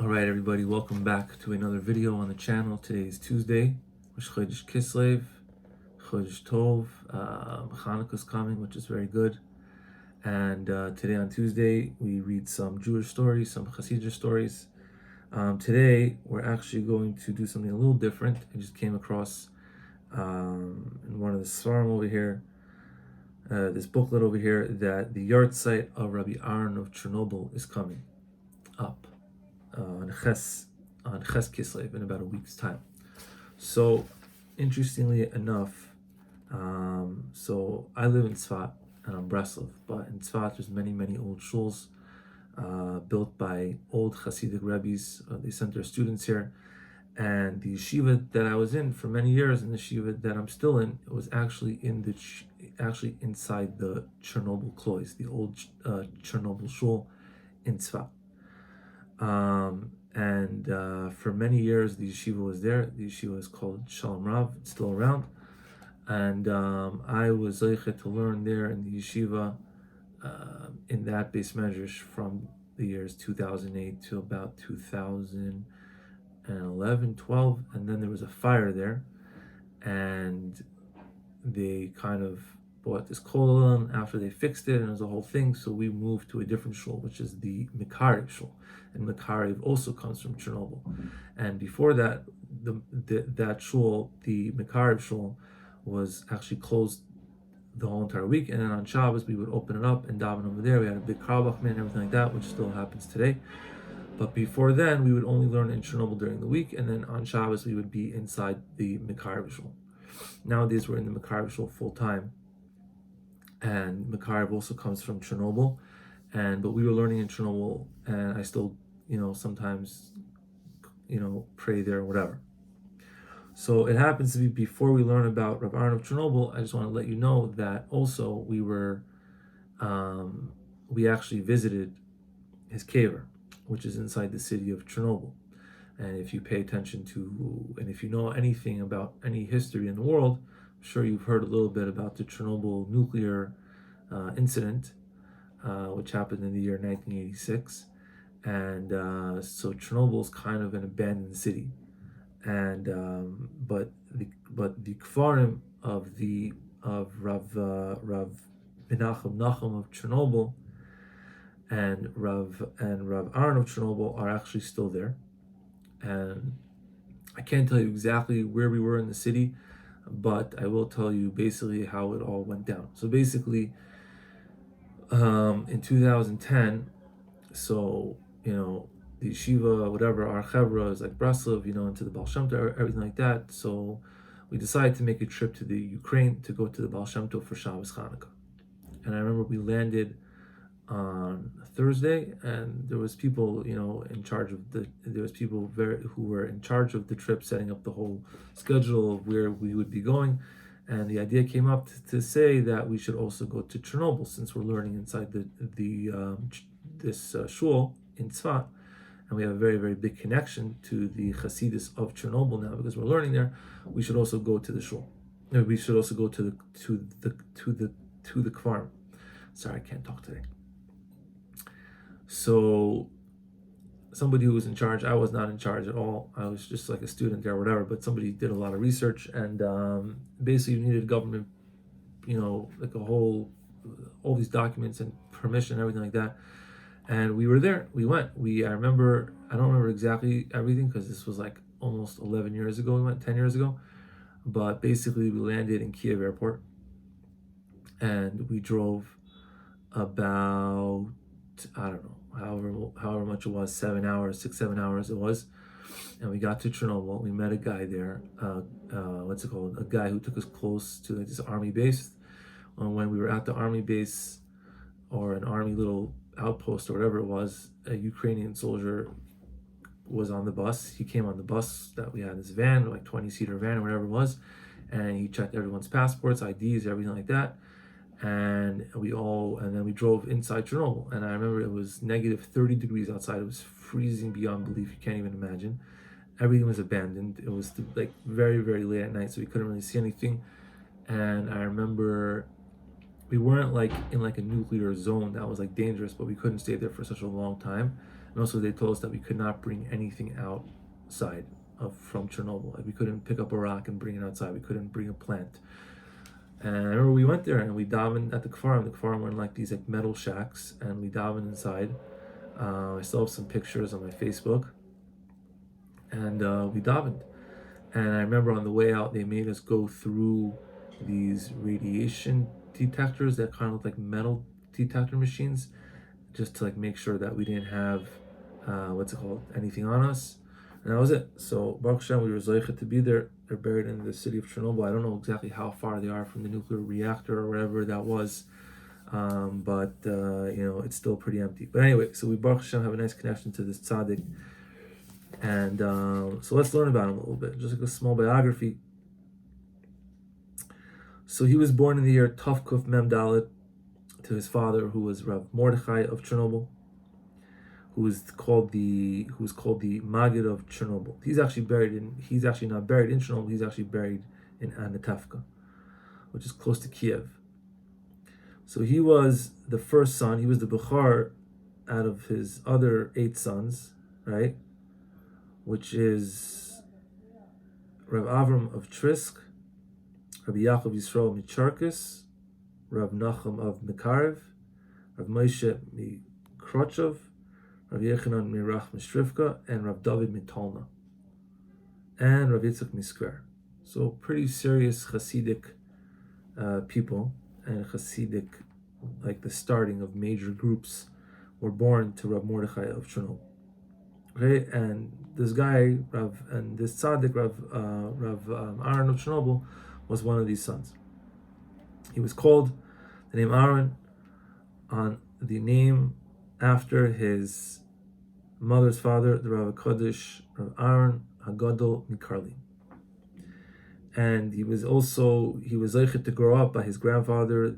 Alright everybody, welcome back to another video on the channel. Today is Tuesday, Rosh Chodesh Kislev, Chodesh Tov, Hanukkah's coming, which is very good. And today on Tuesday, we read some Jewish stories, some Hasidic stories. Today, we're actually going to do something a little different. I just came across in one of the Svarim over here, this booklet over here, that the yard site of Rebbe Aharon of Chernobyl is coming up on Ches Kislev in about a week's time. So, interestingly enough, so I live in Tzfat and I'm Breslov, but in Tzfat there's many old shuls built by old Hasidic Rebbes. They sent their students here, and the yeshiva that I was in for many years, and the yeshiva that I'm still in, it was actually actually inside the Chernobyl Klois, the old Chernobyl shul in Tzfat. For many years the yeshiva was there. The yeshiva is called Shalom Rav. It's still around, and I was zeicha to learn there in the yeshiva in that base medrash from the years 2008 to about 2011, 12, and then there was a fire there, and they kind of bought this kollel after they fixed it, and it was a whole thing. So we moved to a different shul, which is the Mikarev shul, and Mikarev also comes from Chernobyl. And before that, that shul, the Mikarev shul, was actually closed the whole entire week, and then on Shabbos we would open it up and daven over there. We had a big Krabachman and everything like that, which still happens today. But before then, we would only learn in Chernobyl during the week, and then on Shabbos we would be inside the Mikarev shul. Nowadays we're in the Mikarev shul full time, and Mikarev also comes from Chernobyl, but we were learning in Chernobyl, and I still, sometimes, pray there or whatever. So it happens to be before we learn about Rebbe Aharon of Chernobyl. I just want to let you know that also we actually visited his kever, which is inside the city of Chernobyl. And if you pay attention to, and if you know anything about any history in the world, I'm sure you've heard a little bit about the Chernobyl nuclear incident, which happened in the year 1986. And so Chernobyl is kind of an abandoned city. And but the kfarim of Rav Menachem Nachum of Chernobyl and Rav Aharon of Chernobyl are actually still there. And I can't tell you exactly where we were in the city, but I will tell you basically how it all went down. So basically, in 2010, so the yeshiva, whatever, our chevra is like Breslov, into the Baal Shem Tov, everything like that. So we decided to make a trip to the Ukraine to go to the Baal Shem Tov for Shabbos Hanukkah. And I remember we landed on Thursday, and there was people, in charge of who were in charge of the trip, setting up the whole schedule of where we would be going. And the idea came up to say that we should also go to Chernobyl, since we're learning inside this shul in Tzfat, and we have a very big connection to the Hasidus of Chernobyl now because we're learning there. We should also go to the shul. We should also go to the kfarim. Sorry, I can't talk today. So somebody who was in charge, I was not in charge at all. I was just like a student there, or whatever. But somebody did a lot of research, and basically you needed government, like all these documents and permission, everything like that. And we were there. We went. I don't remember exactly everything because this was like almost 11 years ago. We went 10 years ago. But basically we landed in Kiev airport, and we drove about, I don't know, however much it was, 7 hours, 6-7 hours it was. And we got to Chernobyl. We met a guy there, what's it called? A guy who took us close to this army base. When we were at the army base, or an army little outpost or whatever it was, a Ukrainian soldier was on the bus. He came on the bus that we had, this van, like 20-seater van or whatever it was, and he checked everyone's passports, IDs, everything like that. And then we drove inside Chernobyl, and I remember it was negative 30 degrees outside. It was freezing beyond belief. You can't even imagine. Everything was abandoned. It was like very late at night, so we couldn't really see anything. And I remember we weren't like in like a nuclear zone that was like dangerous, but we couldn't stay there for such a long time. And also they told us that we could not bring anything outside from Chernobyl. Like we couldn't pick up a rock and bring it outside. We couldn't bring a plant. And I remember we went there and we davened at the Kfarim. The Kfarim were in like these like metal shacks, and we davened inside. I still have some pictures on my Facebook. And we davened. And I remember on the way out, they made us go through these radiation detectors that kind of look like metal detector machines, just to like make sure that we didn't have anything on us. And that was it. So Baruch Hashem, we were zeicha to be there. They're buried in the city of Chernobyl. I don't know exactly how far they are from the nuclear reactor or wherever that was, but it's still pretty empty. But anyway, so we Baruch Hashem have a nice connection to this tzaddik, and so let's learn about him a little bit, just like a small biography. So he was born in the year Tavkuf Mem Dalet to his father, who was Rav Mordechai of Chernobyl, who was called the Maggid of Chernobyl. He's actually not buried in Chernobyl. He's actually buried in Anatevka, which is close to Kiev. So he was the first son. He was the Bechar out of his other 8 sons, right? Which is Rav Aharon of Trisk, Rabbi Yaakov Yisrael Micharkis, Rav Nachum of Mekarev, Rav Moshe Mikrochov, Rav Yechanan Mirach Mistrivka, and Rav David Mitolna, and Rav Yitzchak Miskver. So pretty serious Hasidic people, and Hasidic, like the starting of major groups, were born to Rav Mordechai of Chernobyl. Okay, and this guy, this tzaddik, Rav Aharon of Chernobyl, was one of these sons. He was called the name Aharon on the name after his mother's father, the Rav Kodesh Rav Aharon Hagadol Mikarli. And he was zeichet to grow up by his grandfather,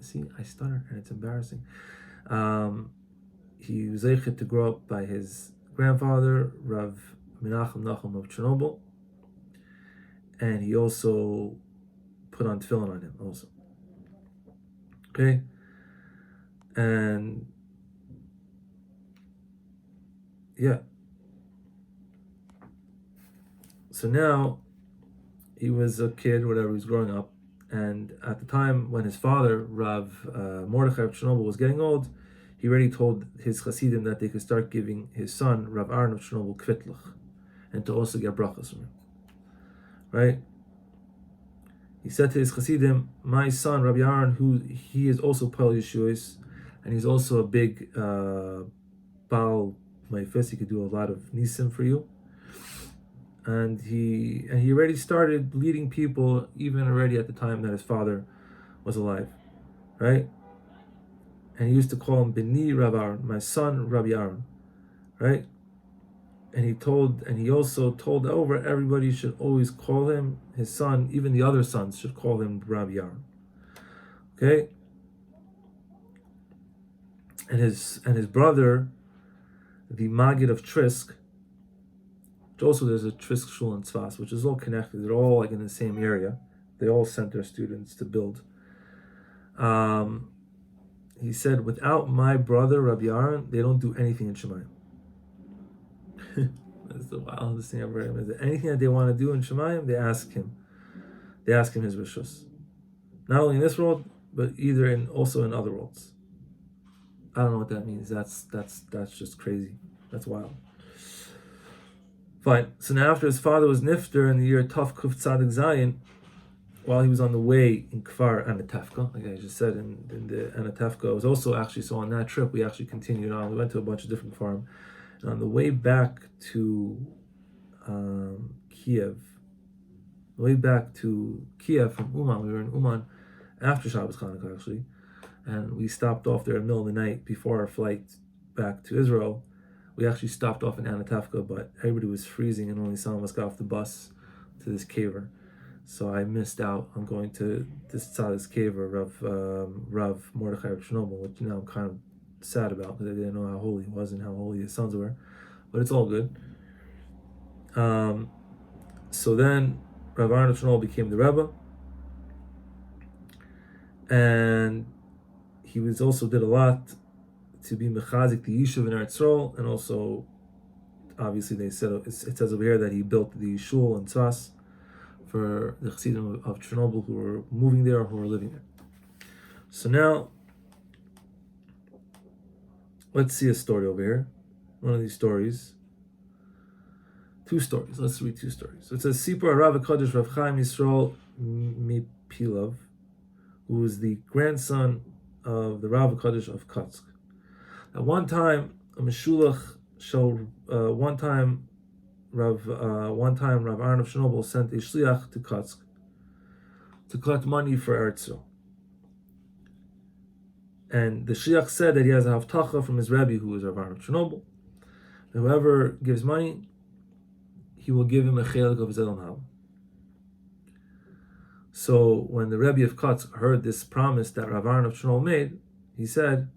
see, I stutter and it's embarrassing. He was zeichet to grow up by his grandfather, Rav Menachem Nachum of Chernobyl, and he also put on tefillin on him also. Okay, and yeah. So now he was a kid, whatever, he was growing up, and at the time when his father, Rav Mordechai of Chernobyl, was getting old, he already told his Hasidim that they could start giving his son, Rav Aharon of Chernobyl, kvitlach, and to also get brachas from him. Right? He said to his Hasidim, my son, Rabbi Aharon, he is also Pal Yeshuas, and he's also a big Baal Maifes, he could do a lot of nisim for you. And he already started leading people, even already at the time that his father was alive, right? And he used to call him Beni Rav Aharon, my son Rabbi Aharon, right? And he also told over everybody should always call him, his son, even the other sons should call him Rabbi Aharon. Okay? And his brother, the Maggid of Trisk, which also there's a Trisk Shul in Tzfas, which is all connected. They're all like in the same area. They all sent their students to build. He said, without my brother Rabbi Aharon, they don't do anything in Shemayim. That's the wildest thing I've ever heard. Anything that they want to do in Shemayim, they ask him. They ask him his rishus. Not only in this world, but also in other worlds. I don't know what that means. That's just crazy. That's wild. Fine. So now after his father was nifter in the year Tov Kuf Tzadik Zayin, while he was on the way in Kfar Anatevka, like I just said, in the Anatevka, it was also actually, so on that trip, we actually continued on. We went to a bunch of different farms. And on the way back to Kiev from Uman, we were in Uman after Shabbos Chanukah actually, and we stopped off there in the middle of the night before our flight back to Israel. We actually stopped off in Anatevka, but everybody was freezing and only some of us got off the bus to this caver. So I missed out on going to this Tzaddik's caver, Rav Mordechai of Chernobyl, which now I'm kind of sad about because I didn't know how holy he was and how holy his sons were, but it's all good. So then Rav Aharon of Chernobyl became the Rebbe, and he was also did a lot to be mechazik the yishuv in Eretz Yisrael, and also obviously it says over here that he built the shul and tzas for the Chassidim of Chernobyl who were moving there or who were living there. So now let's see a story over here. One of these stories. Two stories. Let's read two stories. So it says Sipur Rav HaKadosh Rav Chaim Yisrael Mipilov, who was the grandson of the Rav HaKadosh of Kotsk. At one time, a Meshulach one time Rav Aharon of Chernobyl sent a shliach to Kotsk to collect money for Eretz Yisrael. And the shliach said that he has a haftacha from his Rebbe, who is Rav Aharon of Chernobyl. Whoever gives money, he will give him a chelik of his Elam Haba. So when the Rebbe of Kotsk heard this promise that Rav Aharon of Chernobyl made, he said,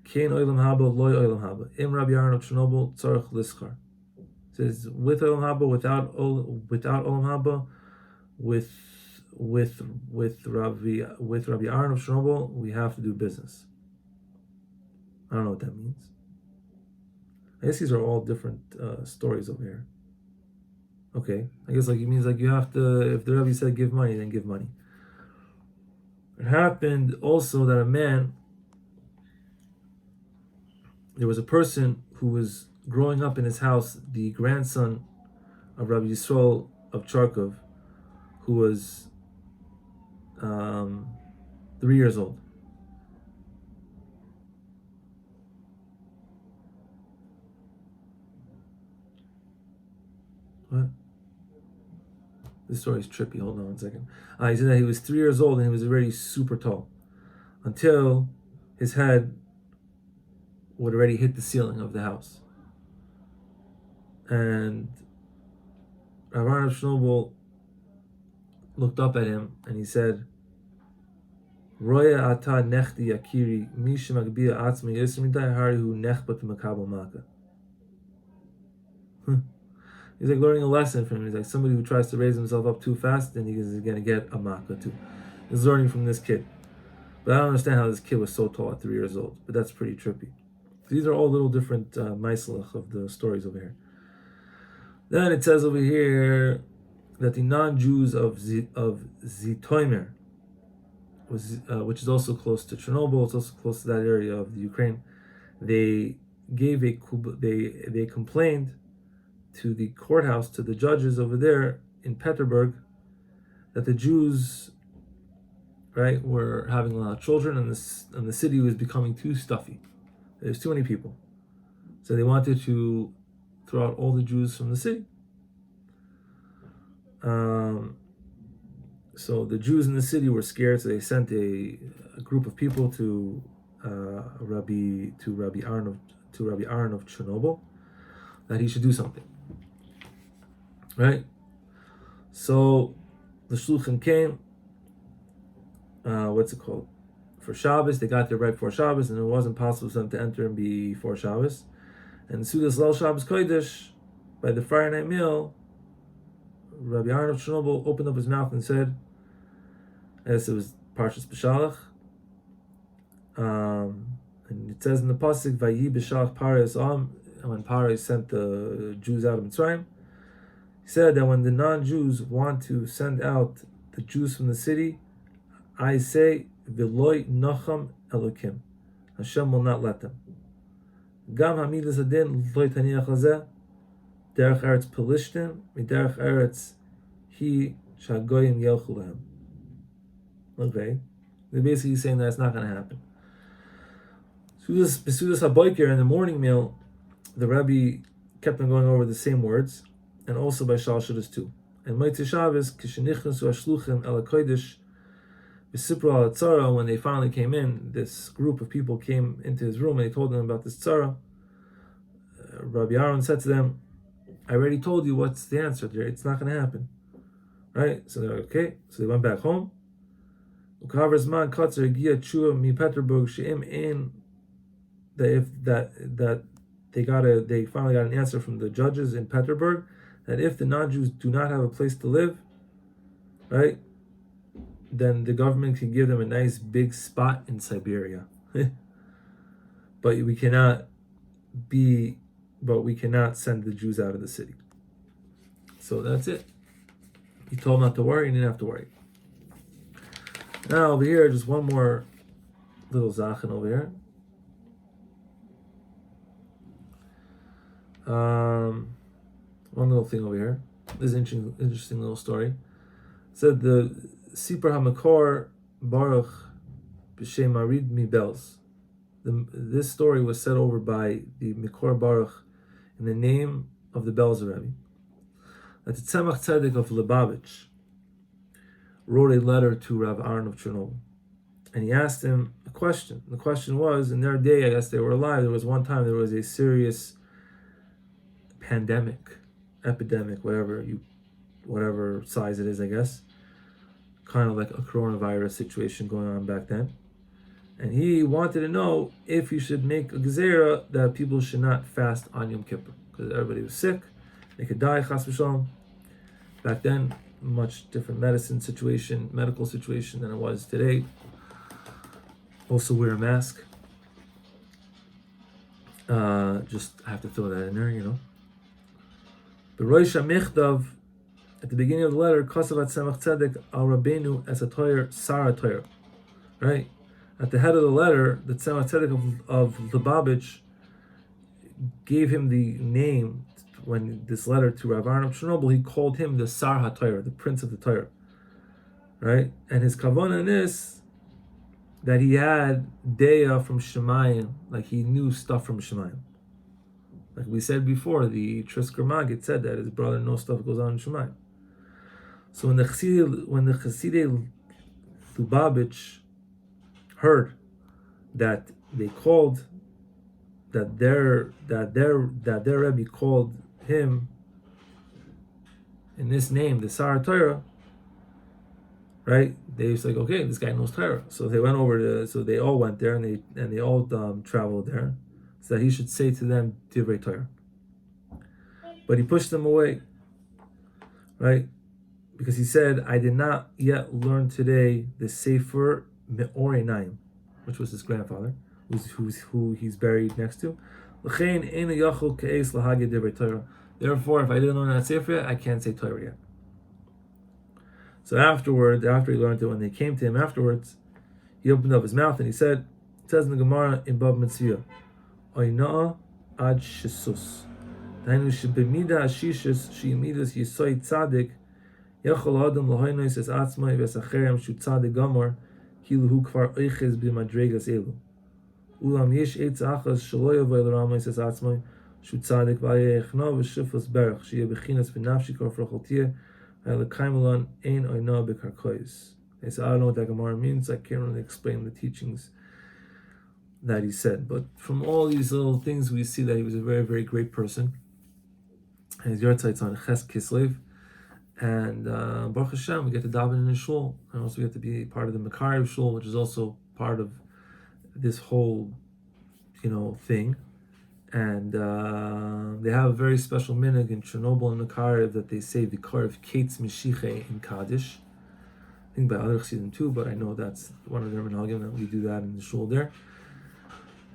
Kein Olam Haba, loy Olam Haba. Im Rabbi Aharon of Chernobyl, tzarech lischar. It says, with Olam Haba, without Olam Haba, with Rabbi Aharon of Chernobyl, we have to do business. I don't know what that means. I guess these are all different stories over here. Okay, I guess like it means like you have to, if the Rebbe said give money, then give money. It happened also that there was a person who was growing up in his house, the grandson of Rabbi Yisrael of Charkov, who was 3 years old. What? This story is trippy. Hold on one second. He said that he was 3 years old and he was already super tall, until his head would already hit the ceiling of the house. And Rav Aharon of Chernobyl looked up at him and he said, Roya ata nechti yakiri mi shemagbia atzmi yosem midai harihu nechbat makabel maka. He's like learning a lesson from him. He's like somebody who tries to raise himself up too fast, then he's going to get a maka too. He's learning from this kid. But I don't understand how this kid was so tall at 3 years old. But that's pretty trippy. These are all little different maislach of the stories over here. Then it says over here that the non-Jews of Zhytomyr, which is also close to Chernobyl, it's also close to that area of the Ukraine, they complained to the courthouse, to the judges over there in Petersburg, that the Jews, right, were having a lot of children, and the city was becoming too stuffy. There's too many people, so they wanted to throw out all the Jews from the city. So the Jews in the city were scared, so they sent a group of people to Rabbi Aharon of Chernobyl, that he should do something. Right? So the shluchim came. What's it called? For Shabbos, they got there right before Shabbos, and it wasn't possible for them to enter and before Shabbos. And Sudas Lel Shabbos Kodesh, by the Friday night meal, Rabbi Aharon of Chernobyl opened up his mouth and said, as it was Parshas B'Shalach, and it says in the pasuk, Vayi B'Shalach Pares when Pares sent the Jews out of Mitzrayim, he said that when the non-Jews want to send out the Jews from the city, I say, V'loi Nocham Elokim, Hashem will not let them. Gam Hamidas Adin Loi Taniach Hazeh, Derech Eretz Pelishtim, Miderech Eretz Hi Shagoyim Yelchu Lehem. Okay, they're basically saying that it's not going to happen. Sudas HaBoiker, in the morning meal, the Rebbe kept on going over the same words, and also by Shal Shudas too. And Motzei Shabbos, Kishenichnasu HaShluchim El HaKodesh, V'sipru Al HaTzara, when they finally came in, this group of people came into his room and they told him about this tzara. Rabbi Aharon said to them, I already told you what's the answer there. It's not going to happen. Right? So they're like, okay. So they went back home. They finally got an answer from the judges in Petersburg that if the non-Jews do not have a place to live, right, then the government can give them a nice big spot in Siberia. But we cannot send the Jews out of the city. So that's it. He told them not to worry, and he didn't have to worry. Now over here, just one more little Zachen over here. One little thing over here. This is an interesting little story. It said the Sipar HaMakor Baruch B'Shem Arid Mi Belz. This story was said over by the Mikor Baruch in the name of the Belz Rebbe. That the Tzemach Tzedek of Lubavitch wrote a letter to Rebbe Aharon of Chernobyl. And he asked him a question. The question was, in their day, I guess they were alive, there was one time there was a serious pandemic, epidemic, whatever size it is, I guess. Kind of like a coronavirus situation going on back then. And he wanted to know if he should make a gezerah that people should not fast on Yom Kippur. Because everybody was sick, they could die, chas v'shalom. Back then, much different medical situation than it was today. Also wear a mask. Just have to throw that in there, The Rosh HaMichtav, at the beginning of the letter, Kasavat Tzemach Tzedek al Rabbeinu es a Toyer Sara Toyer. Right? At the head of the letter, the Tzemach Tzedek of Lubavitch gave him the name. When this letter to Rebbe Aharon of Chernobyl, he called him the Sar HaTorah, the Prince of the Torah, right? And his kavanah in this, that he had Deya from Shemayim, like he knew stuff from Shemayim. Like we said before, the Trisker Maggid said that his brother knows stuff that goes on in Shemayim. So when the Chasidei Lubavitch heard that they called, that their Rebbe called him in this name, the Sar Torah, right? They was like, okay, this guy knows Torah. So they went over so they all went there and they all traveled there, so that he should say to them Divrei Torah. But he pushed them away, right? Because he said, I did not yet learn today the Sefer Me'or Einayim, which was his grandfather, who he's buried next to. Therefore, if I didn't learn that Sefer yet, I can't say Torah yet. So after he learned it, when they came to him afterwards, he opened up his mouth and he said, it says in the Gemara in Bab Mitzvah, Oina'a ad shesus. Dainu shebemida ashishus sheyimidas yisoy tzadik yechol adam lahoynois es atzmai ves acherem shu tzadik gamor kiluhu kvar oiches b'madregas elu. Ulam yesh eitz achas shelo yavay l'ramois es atzmai shu tzadik v'ayechna v'shifos berach sheyeh bechinas v'nafshi kor fracholtiyeh v'alekaimelon ein oina b'karkois. So I don't know what that Gemara means. I can't really explain the teachings that he said. But from all these little things, we see that he was a very, very great person. And his yahrzeit on Ches Kislev. And Baruch Hashem, we get to daven in his shul. And also we get to be part of the Makariv shul, which is also part of this whole, thing. And they have a very special minhag in Chernobyl and Makariv that they say Vikarev Kates Mishiche in Kaddish. I think by other chassidim too, but I know that's one of their minhagim that we do that in the shul there.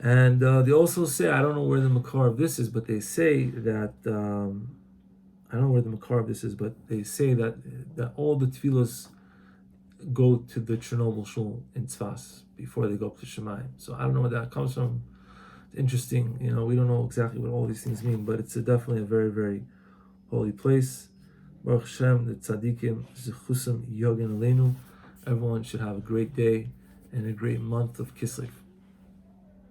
And they also say, I don't know where the makar of this is, but they say that I don't know where the makar of this is, but they say that all the tefillos go to the Chernobyl shul in Tzfas before they go up to Shemayim. So I don't know where that comes from. It's interesting, we don't know exactly what all these things mean, but it's definitely a very, very holy place. Baruch Hashem, the tzaddikim, zechusam yogin aleinu. Everyone should have a great day and a great month of Kislev.